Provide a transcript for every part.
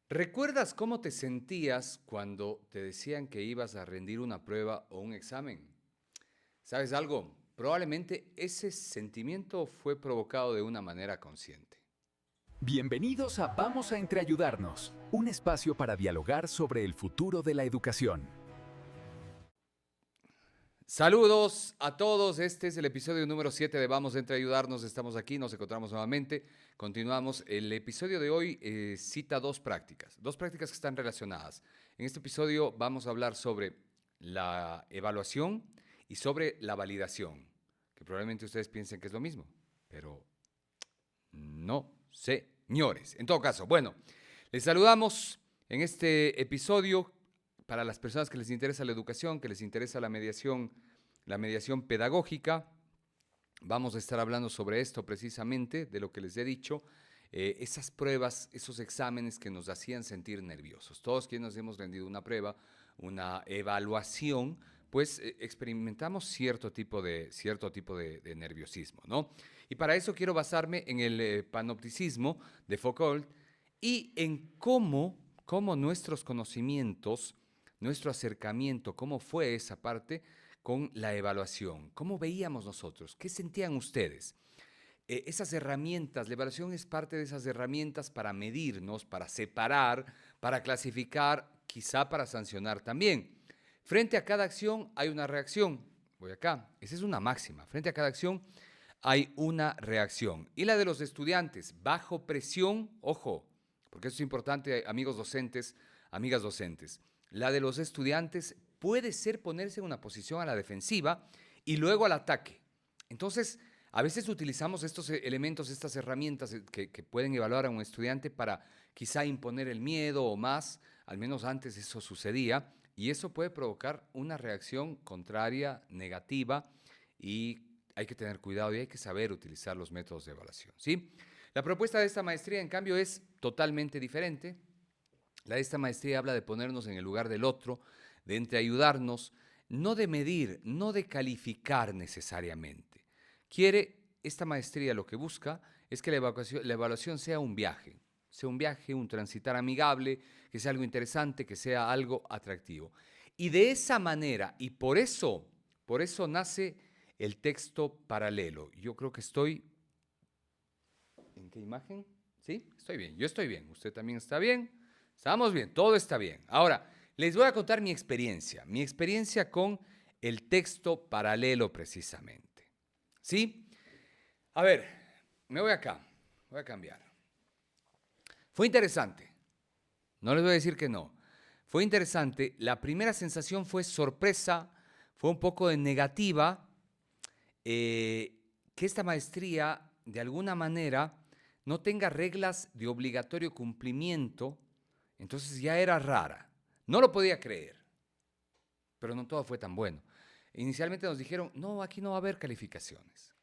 ¿Recuerdas cómo te sentías cuando te decían que ibas a rendir una prueba o un examen? ¿Sabes algo? Probablemente ese sentimiento fue provocado de una manera consciente. Bienvenidos a Vamos a Entreayudarnos, un espacio para dialogar sobre el futuro de la educación. Saludos a todos, este es el episodio número 7 de Vamos a Entreayudarnos, estamos aquí, nos encontramos nuevamente, continuamos. El episodio de hoy cita dos prácticas que están relacionadas. En este episodio vamos a hablar sobre la evaluación y sobre la validación, que probablemente ustedes piensen que es lo mismo, pero no, señores. En todo caso, bueno, les saludamos en este episodio para las personas que les interesa la educación, que les interesa la mediación pedagógica. Vamos a estar hablando sobre esto precisamente, de lo que les he dicho, esas pruebas, esos exámenes que nos hacían sentir nerviosos. Todos quienes nos hemos rendido una prueba, una evaluación, pues experimentamos cierto tipo de nerviosismo, ¿no? Y para eso quiero basarme en el panopticismo de Foucault y en cómo nuestros conocimientos, nuestro acercamiento, cómo fue esa parte con la evaluación. ¿Cómo veíamos nosotros? ¿Qué sentían ustedes? Esas herramientas, la evaluación es parte de esas herramientas para medirnos, para separar, para clasificar, quizá para sancionar también. Frente a cada acción hay una reacción. Voy acá, esa es una máxima. Frente a cada acción hay una reacción. Y la de los estudiantes, bajo presión, ojo, porque eso es importante, amigos docentes, amigas docentes. La de los estudiantes puede ser ponerse en una posición a la defensiva y luego al ataque. Entonces, a veces utilizamos estos elementos, estas herramientas que pueden evaluar a un estudiante para quizá imponer el miedo o más, al menos antes eso sucedía, y eso puede provocar una reacción contraria, negativa, y hay que tener cuidado y hay que saber utilizar los métodos de evaluación, ¿sí? La propuesta de esta maestría, en cambio, es totalmente diferente. La de esta maestría habla de ponernos en el lugar del otro, de entreayudarnos, no de medir, no de calificar necesariamente. Esta maestría lo que busca es que la evaluación sea un viaje, un transitar amigable, que sea algo interesante, que sea algo atractivo. Y de esa manera, y por eso nace el texto paralelo. Yo creo que estoy... ¿En qué imagen? ¿Sí? Estoy bien, yo estoy bien, usted también está bien, estamos bien, todo está bien. Ahora, les voy a contar mi experiencia con el texto paralelo precisamente. ¿Sí? A ver, me voy acá, voy a cambiar. Fue interesante, no les voy a decir que no. Fue interesante, la primera sensación fue sorpresa, fue un poco de negativa, que esta maestría de alguna manera no tenga reglas de obligatorio cumplimiento, entonces ya era rara. No lo podía creer, pero no todo fue tan bueno. Inicialmente nos dijeron, no, aquí no va a haber calificaciones.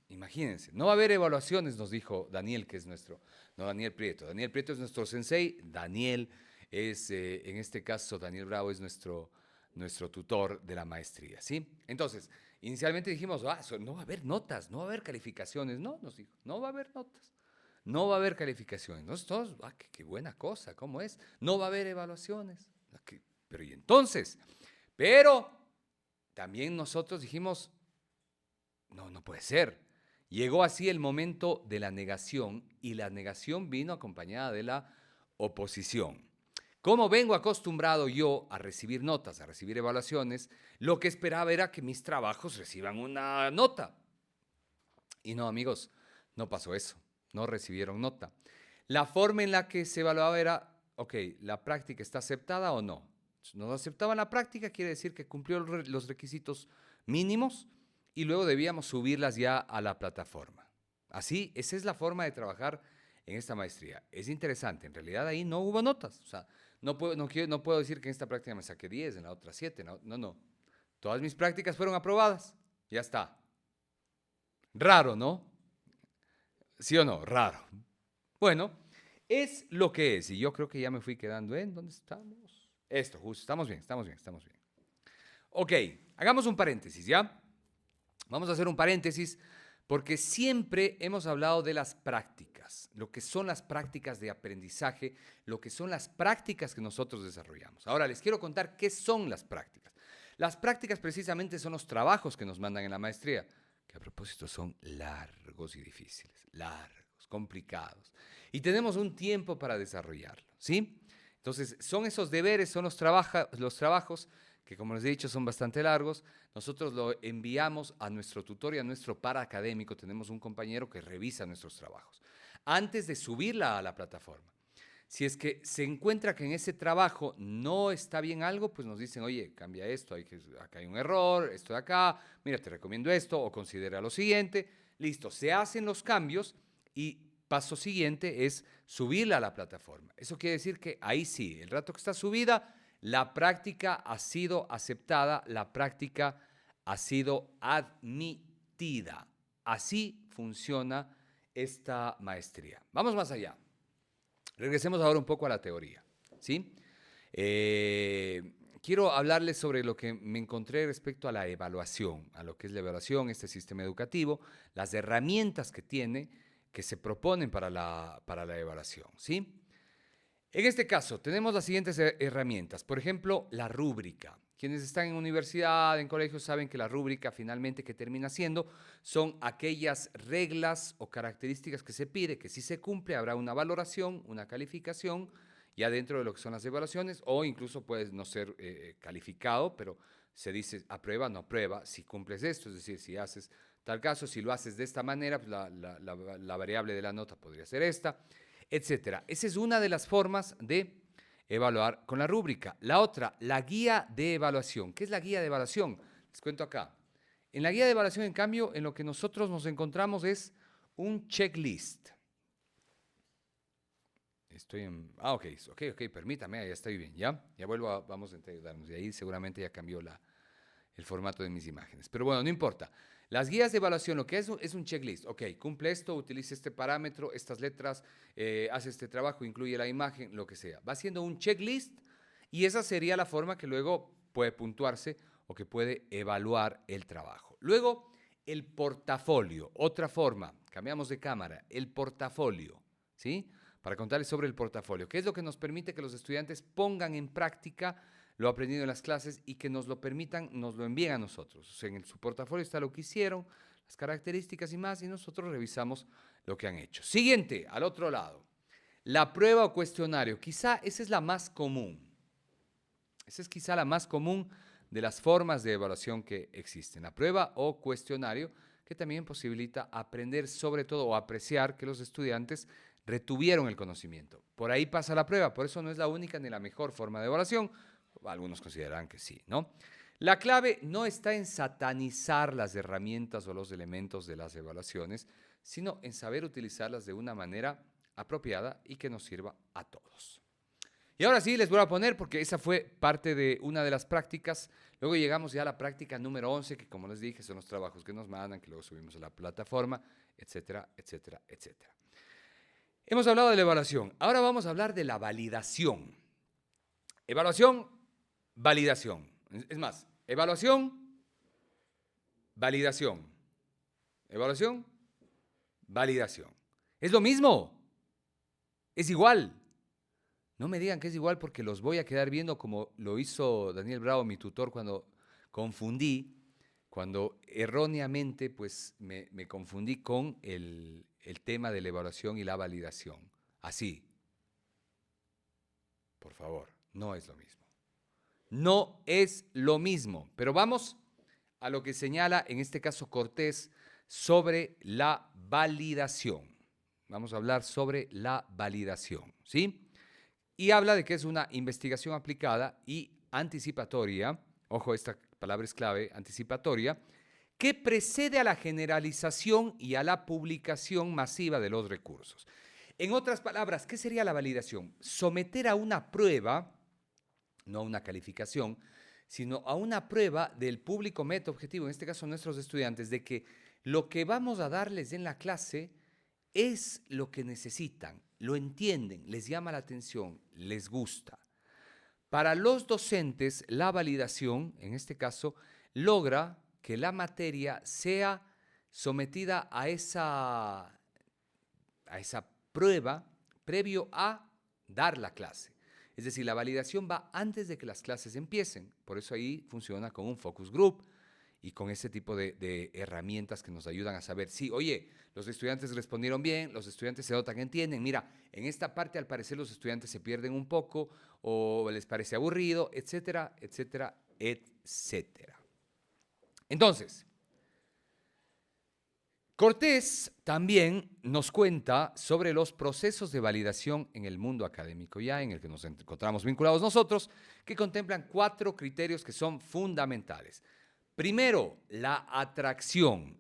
Imagínense, no va a haber evaluaciones, nos dijo Daniel, que es no Daniel Prieto. Daniel Prieto es nuestro sensei, Daniel es, en este caso, Daniel Bravo es nuestro tutor de la maestría, ¿sí? Entonces, inicialmente dijimos, no va a haber notas, no va a haber calificaciones. No, nos dijo, no va a haber notas, no va a haber calificaciones. Nosotros todos, qué buena cosa, ¿cómo es? No va a haber evaluaciones. Pero ¿y entonces? Pero también nosotros dijimos, no, no puede ser. Llegó así el momento de la negación y la negación vino acompañada de la oposición. Como vengo acostumbrado yo a recibir notas, a recibir evaluaciones, lo que esperaba era que mis trabajos reciban una nota. Y no, amigos, no pasó eso. No recibieron nota. La forma en la que se evaluaba era, ok, ¿la práctica está aceptada o no? Si no aceptaban la práctica, quiere decir que cumplió los requisitos mínimos y luego debíamos subirlas ya a la plataforma. Así, esa es la forma de trabajar en esta maestría. Es interesante, en realidad ahí no hubo notas. O sea, no puedo decir que en esta práctica me saqué 10, en la otra 7. No, no, no. Todas mis prácticas fueron aprobadas. Ya está. Raro, ¿no? ¿Sí o no? Raro. Bueno, es lo que es. Y yo creo que ya me fui quedando en... ¿Dónde estamos? Esto, justo. Estamos bien, estamos bien, estamos bien. Ok, hagamos un paréntesis, ¿ya? Vamos a hacer un paréntesis Porque siempre hemos hablado de las prácticas, lo que son las prácticas de aprendizaje, lo que son las prácticas que nosotros desarrollamos. Ahora les quiero contar qué son las prácticas. Las prácticas precisamente son los trabajos que nos mandan en la maestría, que a propósito son largos y difíciles, largos, complicados. Y tenemos un tiempo para desarrollarlo, ¿sí? Entonces, son esos deberes, son los trabajos que, como les he dicho, son bastante largos. Nosotros lo enviamos a nuestro tutor y a nuestro paraacadémico. Tenemos un compañero que revisa nuestros trabajos antes de subirla a la plataforma. Si es que se encuentra que en ese trabajo no está bien algo, pues nos dicen, oye, cambia esto, acá hay un error, esto de acá, mira, te recomiendo esto o considera lo siguiente. Listo, se hacen los cambios y paso siguiente es subirla a la plataforma. Eso quiere decir que ahí sí, el rato que está subida, la práctica ha sido aceptada, la práctica ha sido admitida. Así funciona esta maestría. Vamos más allá. Regresemos ahora un poco a la teoría, ¿sí? Quiero hablarles sobre lo que me encontré respecto a la evaluación, a lo que es la evaluación, este sistema educativo, las herramientas que tiene, que se proponen para la evaluación, ¿sí? En este caso, tenemos las siguientes herramientas. Por ejemplo, la rúbrica. Quienes están en universidad, en colegios, saben que la rúbrica finalmente que termina siendo son aquellas reglas o características que se pide, que si se cumple habrá una valoración, una calificación, ya dentro de lo que son las evaluaciones, o incluso puede no ser calificado, pero se dice aprueba, no aprueba, si cumples esto, es decir, si haces tal caso, si lo haces de esta manera, pues la variable de la nota podría ser esta, etcétera. Esa es una de las formas de evaluar con la rúbrica. La otra, la guía de evaluación. ¿Qué es la guía de evaluación? Les cuento acá. En la guía de evaluación, en cambio, en lo que nosotros nos encontramos es un checklist. Estoy en... ok, permítame, ya estoy bien, ¿ya? Ya vamos a ayudarnos. Y ahí seguramente ya cambió el formato de mis imágenes. Pero bueno, no importa. Las guías de evaluación, lo que es un checklist. Ok, cumple esto, utiliza este parámetro, estas letras, hace este trabajo, incluye la imagen, lo que sea. Va haciendo un checklist y esa sería la forma que luego puede puntuarse o que puede evaluar el trabajo. Luego, el portafolio, otra forma, cambiamos de cámara, el portafolio, ¿sí? Para contarles sobre el portafolio, que es lo que nos permite que los estudiantes pongan en práctica lo aprendido en las clases y que nos lo permitan, nos lo envíen a nosotros. O sea, en su portafolio está lo que hicieron, las características y más, y nosotros revisamos lo que han hecho. Siguiente, al otro lado, la prueba o cuestionario. Quizá esa es la más común. Esa es quizá la más común de las formas de evaluación que existen. La prueba o cuestionario, que también posibilita aprender sobre todo o apreciar que los estudiantes retuvieron el conocimiento. Por ahí pasa la prueba, por eso no es la única ni la mejor forma de evaluación. Algunos consideran que sí, ¿no? La clave no está en satanizar las herramientas o los elementos de las evaluaciones, sino en saber utilizarlas de una manera apropiada y que nos sirva a todos. Y ahora sí, les voy a poner, porque esa fue parte de una de las prácticas. Luego llegamos ya a la práctica número 11, que como les dije, son los trabajos que nos mandan, que luego subimos a la plataforma, etcétera, etcétera, etcétera. Hemos hablado de la evaluación. Ahora vamos a hablar de la validación. Evaluación, validación. Es más, evaluación, validación. Evaluación, validación. Es lo mismo. Es igual. No me digan que es igual porque los voy a quedar viendo como lo hizo Daniel Bravo, mi tutor, cuando erróneamente pues me confundí con el tema de la evaluación y la validación. Así. Por favor, no es lo mismo. No es lo mismo. Pero vamos a lo que señala, en este caso, Cortés sobre la validación. Vamos a hablar sobre la validación, ¿sí? Y habla de que es una investigación aplicada y anticipatoria, ojo, esta palabra es clave, anticipatoria, que precede a la generalización y a la publicación masiva de los recursos. En otras palabras, ¿qué sería la validación? Someter a una prueba, no a una calificación, sino a una prueba del público meta objetivo, en este caso nuestros estudiantes, de que lo que vamos a darles en la clase es lo que necesitan, lo entienden, les llama la atención, les gusta. Para los docentes, la validación, en este caso, logra que la materia sea sometida a esa prueba previo a dar la clase. Es decir, la validación va antes de que las clases empiecen. Por eso ahí funciona con un focus group y con ese tipo de herramientas que nos ayudan a saber, sí, oye, los estudiantes respondieron bien, los estudiantes se notan que entienden, mira, en esta parte al parecer los estudiantes se pierden un poco o les parece aburrido, etcétera, etcétera, etcétera. Entonces, Cortés también nos cuenta sobre los procesos de validación en el mundo académico, ya en el que nos encontramos vinculados nosotros, que contemplan 4 criterios que son fundamentales. Primero, la atracción.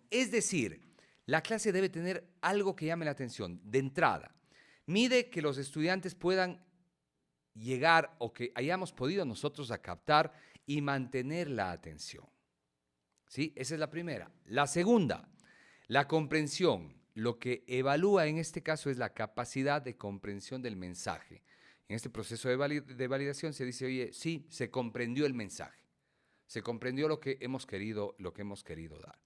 Es decir, la clase debe tener algo que llame la atención de entrada. Mide que los estudiantes puedan llegar o que hayamos podido nosotros a captar y mantener la atención. ¿Sí? Esa es la primera. La segunda, la comprensión. Lo que evalúa en este caso es la capacidad de comprensión del mensaje. En este proceso de validación se dice, oye, sí, se comprendió el mensaje. Se comprendió lo que hemos querido dar.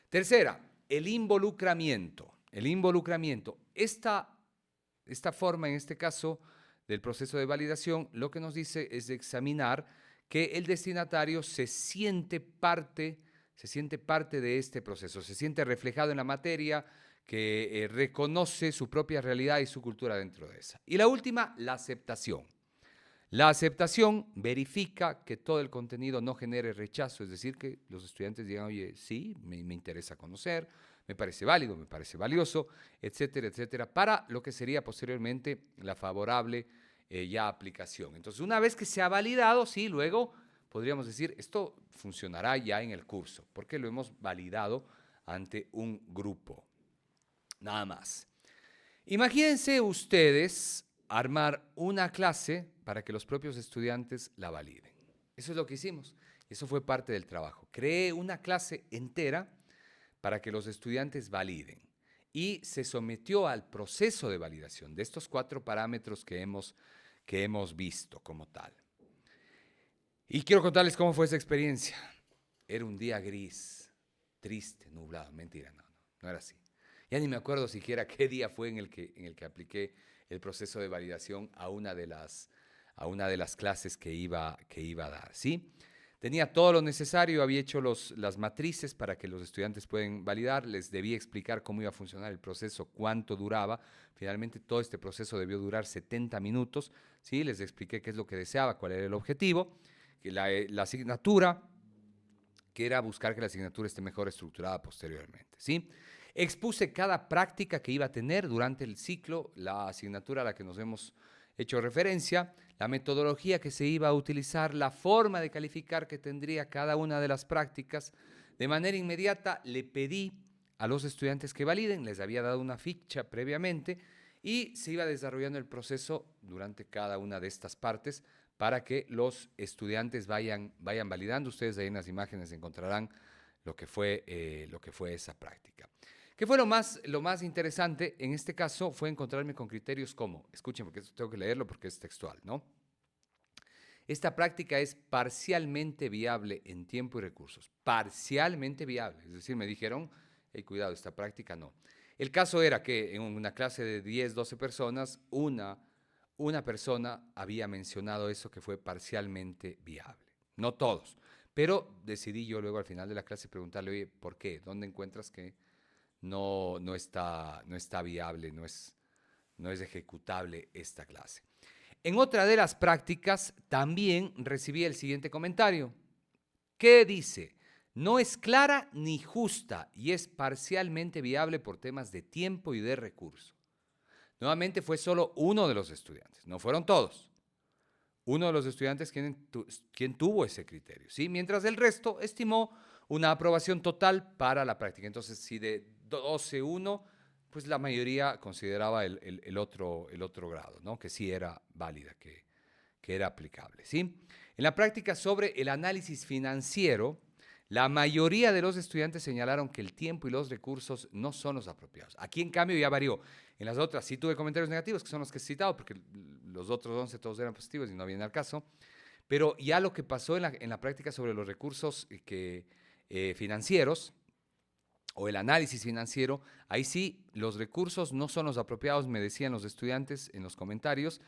Tercera, el involucramiento. Esta forma, en este caso, del proceso de validación, lo que nos dice es de examinar que el destinatario se siente parte de este proceso, se siente reflejado en la materia, que reconoce su propia realidad y su cultura dentro de esa. Y la última, la aceptación. La aceptación verifica que todo el contenido no genere rechazo, es decir, que los estudiantes digan, oye, sí, me interesa conocer, me parece válido, me parece valioso, etcétera, etcétera, para lo que sería posteriormente la favorable ya aplicación. Entonces, una vez que se ha validado, sí, luego podríamos decir, esto funcionará ya en el curso, porque lo hemos validado ante un grupo. Nada más. Imagínense ustedes armar una clase para que los propios estudiantes la validen. Eso es lo que hicimos. Eso fue parte del trabajo. Creé una clase entera para que los estudiantes validen y se sometió al proceso de validación de estos 4 parámetros que hemos visto como tal. Y quiero contarles cómo fue esa experiencia. Era un día gris, triste, nublado. Mentira, no era así. Ya ni me acuerdo siquiera qué día fue en el que apliqué el proceso de validación a una de las clases que iba a dar, ¿sí? Tenía todo lo necesario, había hecho las matrices para que los estudiantes puedan validar, les debía explicar cómo iba a funcionar el proceso, cuánto duraba. Finalmente todo este proceso debió durar 70 minutos, ¿sí? Les expliqué qué es lo que deseaba, cuál era el objetivo, que la asignatura, que era buscar que la asignatura esté mejor estructurada posteriormente, ¿sí? Expuse cada práctica que iba a tener durante el ciclo, la asignatura a la que nos hemos hecho referencia, la metodología que se iba a utilizar, la forma de calificar que tendría cada una de las prácticas. De manera inmediata le pedí a los estudiantes que validen, les había dado una ficha previamente y se iba desarrollando el proceso durante cada una de estas partes para que los estudiantes vayan validando. Ustedes ahí en las imágenes encontrarán lo que fue esa práctica. ¿Qué fue lo más interesante? En este caso fue encontrarme con criterios como, escuchen porque esto tengo que leerlo porque es textual, ¿no? Esta práctica es parcialmente viable en tiempo y recursos. Parcialmente viable, es decir, me dijeron, hey, cuidado, esta práctica no. El caso era que en una clase de 10, 12 personas, una persona había mencionado eso que fue parcialmente viable. No todos, pero decidí yo luego al final de la clase preguntarle, oye, ¿por qué? ¿Dónde encuentras que no está viable, no es ejecutable esta clase? En otra de las prácticas también recibí el siguiente comentario, que dice, no es clara ni justa y es parcialmente viable por temas de tiempo y de recurso. Nuevamente fue solo uno de los estudiantes, no fueron todos. Uno de los estudiantes quien tuvo ese criterio, ¿sí? Mientras el resto estimó una aprobación total para la práctica. Entonces, si de 12-1, pues la mayoría consideraba el otro grado, ¿no? Que sí era válida, que era aplicable, ¿sí? En la práctica sobre el análisis financiero, la mayoría de los estudiantes señalaron que el tiempo y los recursos no son los apropiados. Aquí, en cambio, ya varió. En las otras sí tuve comentarios negativos, que son los que he citado, porque los otros 11 todos eran positivos y no viene al caso. Pero ya lo que pasó en la práctica sobre los recursos financieros, o el análisis financiero, ahí sí, los recursos no son los apropiados, me decían los estudiantes en los comentarios,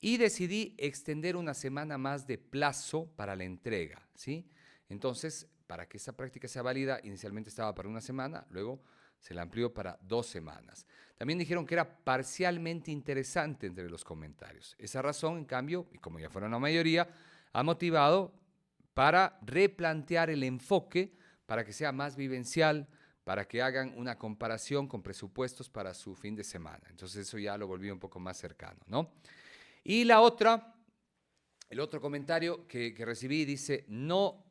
y decidí extender una semana más de plazo para la entrega, ¿sí? Entonces, para que esta práctica sea válida, inicialmente estaba para una semana, luego se la amplió para 2 semanas. También dijeron que era parcialmente interesante entre los comentarios. Esa razón, en cambio, y como ya fueron la mayoría, ha motivado para replantear el enfoque para que sea más vivencial, para que hagan una comparación con presupuestos para su fin de semana. Entonces eso ya lo volvió un poco más cercano, ¿no? Y el otro comentario que recibí dice, no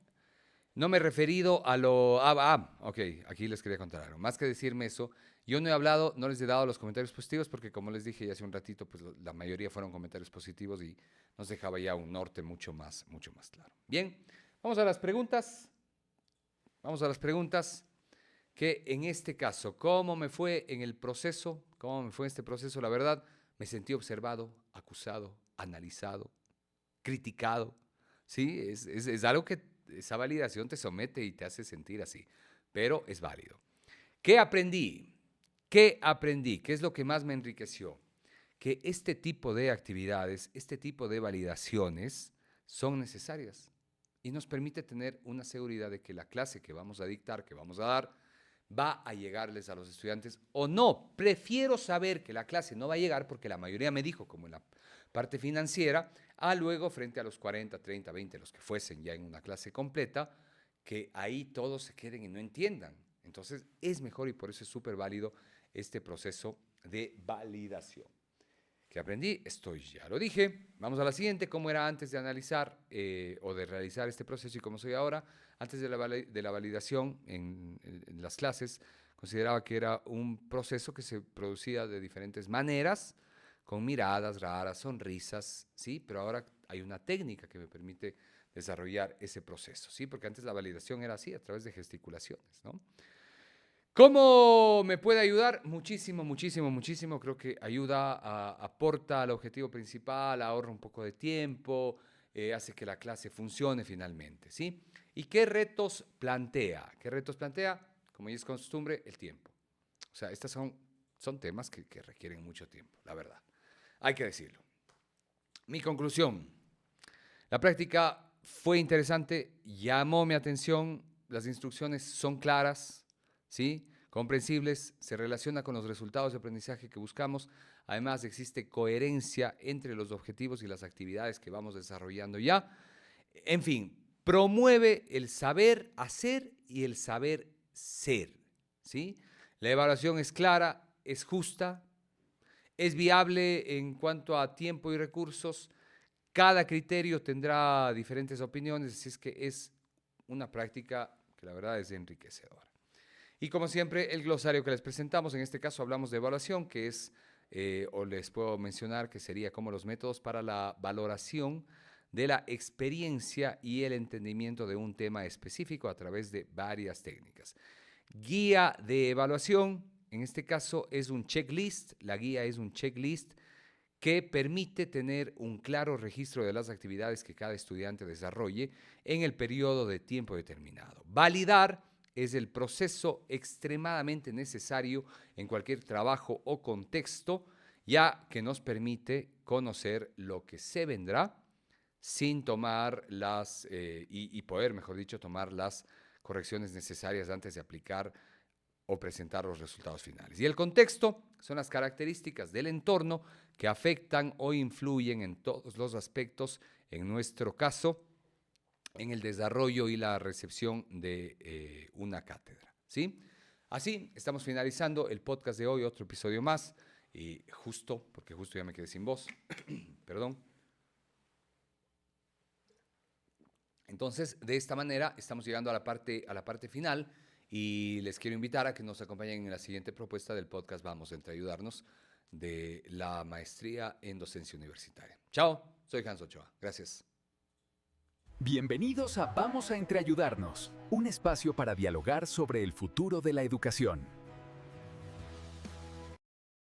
me he referido a lo... ok, aquí les quería contar algo. Más que decirme eso, yo no he hablado, no les he dado los comentarios positivos porque como les dije ya hace un ratito, pues la mayoría fueron comentarios positivos y nos dejaba ya un norte mucho más claro. Bien, vamos a las preguntas. Vamos a las preguntas. Que en este caso, ¿cómo me fue en el proceso? ¿Cómo me fue en este proceso? La verdad, me sentí observado, acusado, analizado, criticado. Sí, es algo que esa validación te somete y te hace sentir así, pero es válido. ¿Qué aprendí? ¿Qué aprendí? ¿Qué es lo que más me enriqueció? Que este tipo de actividades, este tipo de validaciones son necesarias y nos permite tener una seguridad de que la clase que vamos a dictar, que vamos a dar, va a llegarles a los estudiantes o no. Prefiero saber que la clase no va a llegar porque la mayoría me dijo, como en la parte financiera, a luego frente a los 40, 30, 20, los que fuesen ya en una clase completa, que ahí todos se queden y no entiendan. Entonces es mejor y por eso es súper válido este proceso de validación. ¿Qué aprendí? Esto ya lo dije. Vamos a la siguiente. ¿Cómo era antes de analizar o de realizar este proceso y cómo soy ahora? Antes de la validación en las clases, consideraba que era un proceso que se producía de diferentes maneras, con miradas raras, sonrisas, ¿sí? Pero ahora hay una técnica que me permite desarrollar ese proceso, ¿sí? Porque antes la validación era así, a través de gesticulaciones, ¿no? ¿Cómo me puede ayudar? Muchísimo, muchísimo, muchísimo. Creo que ayuda, aporta al objetivo principal, ahorra un poco de tiempo, hace que la clase funcione finalmente, ¿sí? ¿Y qué retos plantea? ¿Qué retos plantea? Como ya es costumbre, el tiempo. O sea, estos son temas que requieren mucho tiempo, la verdad. Hay que decirlo. Mi conclusión. La práctica fue interesante, llamó mi atención, las instrucciones son claras, ¿sí? Comprensibles, se relaciona con los resultados de aprendizaje que buscamos. Además, existe coherencia entre los objetivos y las actividades que vamos desarrollando ya. En fin, promueve el saber hacer y el saber ser, ¿sí? La evaluación es clara, es justa, es viable en cuanto a tiempo y recursos. Cada criterio tendrá diferentes opiniones, así es que es una práctica que la verdad es enriquecedora. Y como siempre, el glosario que les presentamos, en este caso hablamos de evaluación, que es, o les puedo mencionar que sería como los métodos para la valoración de la experiencia y el entendimiento de un tema específico a través de varias técnicas. Guía de evaluación, en este caso es un checklist, la guía es un checklist que permite tener un claro registro de las actividades que cada estudiante desarrolle en el periodo de tiempo determinado. Validar es el proceso extremadamente necesario en cualquier trabajo o contexto, ya que nos permite conocer lo que se vendrá sin tomar y poder, mejor dicho, tomar las correcciones necesarias antes de aplicar o presentar los resultados finales. Y el contexto son las características del entorno que afectan o influyen en todos los aspectos, en nuestro caso, en el desarrollo y la recepción de una cátedra, ¿sí? Así, estamos finalizando el podcast de hoy, otro episodio más, y porque justo ya me quedé sin voz, perdón. Entonces, de esta manera, estamos llegando a la parte final y les quiero invitar a que nos acompañen en la siguiente propuesta del podcast Vamos Entre Ayudarnos de la maestría en docencia universitaria. Chao, soy Hans Ochoa. Gracias. Bienvenidos a Vamos a Entre Ayudarnos, un espacio para dialogar sobre el futuro de la educación.